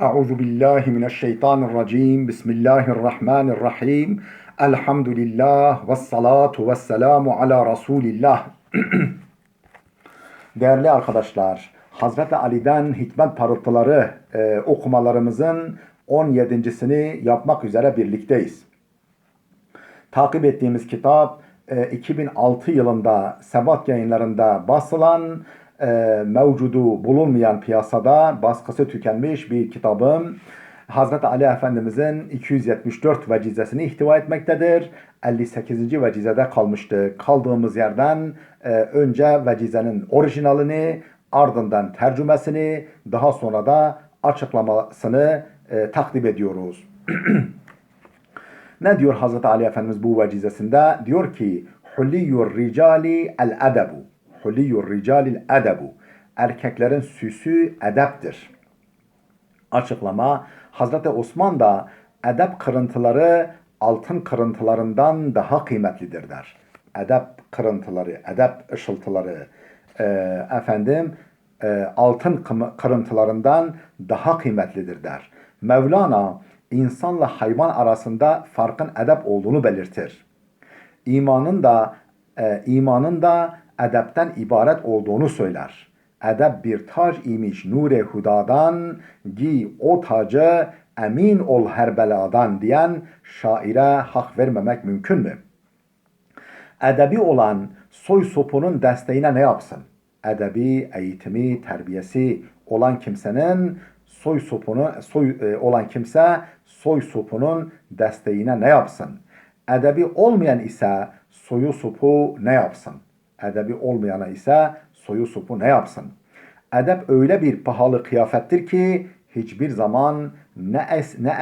Euzu billahi mineşşeytanirracim. Bismillahirrahmanirrahim. Elhamdülillah ve salatu ve selamu ala Resulillah. Değerli arkadaşlar, Hazreti Ali'den hikmet parıltıları okumalarımızın 17.sini yapmak üzere birlikteyiz. Takip ettiğimiz kitap 2006 yılında Sebat Yayınları'nda basılan mevcudu bulunmayan piyasada baskısı tükenmiş bir kitabım. Hazreti Ali Efendimizin 274 vecizesini ihtiva etmektedir. 58. vecizede kalmıştı. Kaldığımız yerden önce vecizenin orijinalini, ardından tercümesini, daha sonra da açıklamasını takdim ediyoruz. Ne diyor Hazreti Ali Efendimiz bu vecizesinde? Diyor ki Huliyyur ricali el edebu. Huliyyur ricalil edebu. Erkeklerin süsü edeptir. Açıklama: Hazreti Osman da edep kırıntıları altın kırıntılarından daha kıymetlidir der. Edep kırıntıları, edep ışıltıları altın kırıntılarından daha kıymetlidir der. Mevlana insanla hayvan arasında farkın edep olduğunu belirtir. İmanın da edepten ibaret olduğunu söyler. Edep bir tac imiş nur-i hudadan, giy o tacı emin ol her beladan diyen şaire hak vermemek mümkün mü? Edebi olan soy sopunun desteğine ne yapsın? Edebi, eğitimi, terbiyesi olan kimsenin soy sopunun desteğine ne yapsın? Edebi olmayan ise soyu sopu ne yapsın? Edebi olmayana ise soyu sopu ne yapsın? Edep öyle bir pahalı kıyafettir ki hiçbir zaman ne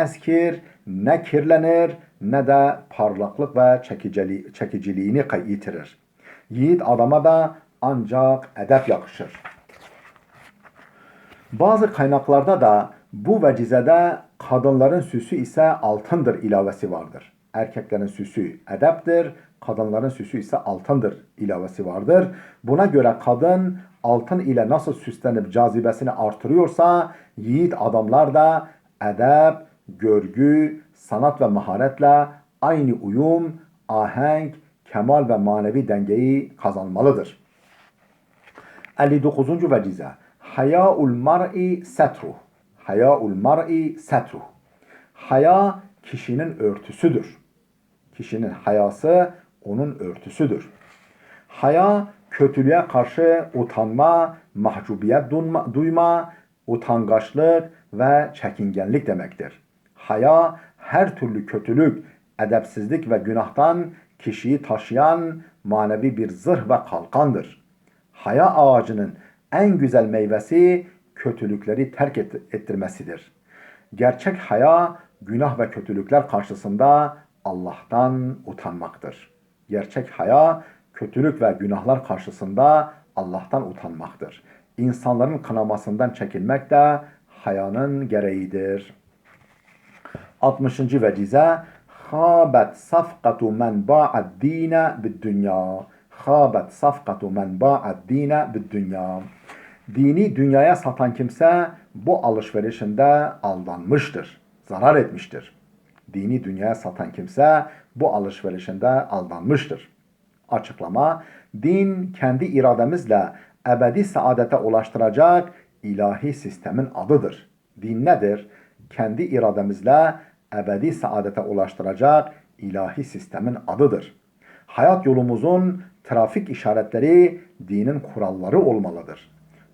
eskir, ne kirlenir, ne de parlaklık ve çekiciliğini yitirir. Yiğit adama da ancak edep yakışır. Bazı kaynaklarda da bu vecizede kadınların süsü ise altındır ilavesi vardır. Erkeklerin süsü edeptir, kadınların süsü ise altındır ilavesi vardır. Buna göre kadın altın ile nasıl süslenip cazibesini artırıyorsa, yiğit adamlar da edep, görgü, sanat ve maharetle aynı uyum, ahenk, kemal ve manevi dengeyi kazanmalıdır. 59. vecize. Hayâ'ul mar'i setruh. Hayâ'ul mar'i setruh. Haya kişinin örtüsüdür. Kişinin hayası onun örtüsüdür. Haya kötülüğe karşı utanma, mahcubiyet duyma, utangaçlık ve çekingenlik demektir. Haya her türlü kötülük, edepsizlik ve günahtan kişiyi taşıyan manevi bir zırh ve kalkandır. Haya ağacının en güzel meyvesi kötülükleri terk ettirmesidir. Gerçek haya günah ve kötülükler karşısında Allah'tan utanmaktır. Gerçek haya kötülük ve günahlar karşısında Allah'tan utanmaktır. İnsanların kınamasından çekinmek de hayanın gereğidir. 60. vecize. Khabet safkatu men ba'ad dine bid-dünya. Khabet safkatu men ba'ad dine bid-dünya. Dini dünyaya satan kimse bu alışverişinde aldanmıştır, zarar etmiştir. Dini dünyaya satan kimse bu alışverişinde aldanmıştır. Açıklama: din kendi irademizle ebedi saadete ulaştıracak ilahi sistemin adıdır. Din nedir? Kendi irademizle ebedi saadete ulaştıracak ilahi sistemin adıdır. Hayat yolumuzun trafik işaretleri dinin kuralları olmalıdır.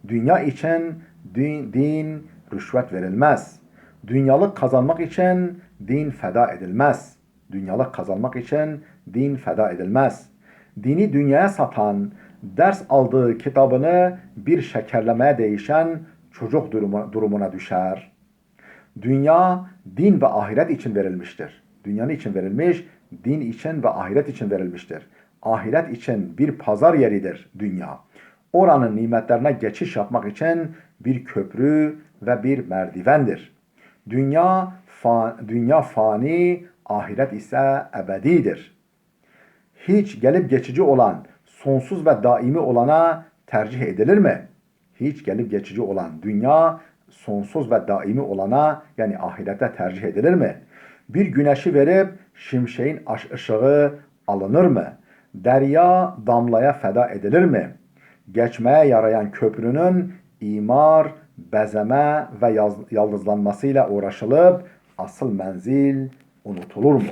Dünya için din rüşvet verilmez. Dünyalık kazanmak için din feda edilmez. Dünyalık kazanmak için din feda edilmez. Dini dünyaya satan, ders aldığı kitabını bir şekerlemeye değişen çocuk durumuna düşer. Dünya din ve ahiret için verilmiştir. Dünyanın için verilmiş, din için ve ahiret için verilmiştir. Ahiret için bir pazar yeridir dünya. Oranın nimetlerine geçiş yapmak için bir köprü ve bir merdivendir. Dünya fani, ahiret ise ebedidir. Hiç gelip geçici olan, sonsuz ve daimi olana tercih edilir mi? Hiç gelip geçici olan dünya sonsuz ve daimi olana yani ahirete tercih edilir mi? Bir güneşi verip şimşeğin ışığı alınır mı? Derya damlaya feda edilir mi? Geçmeye yarayan köprünün imar, bezeme ve yaldızlanmasıyla uğraşılıp asıl menzil unutulur mu?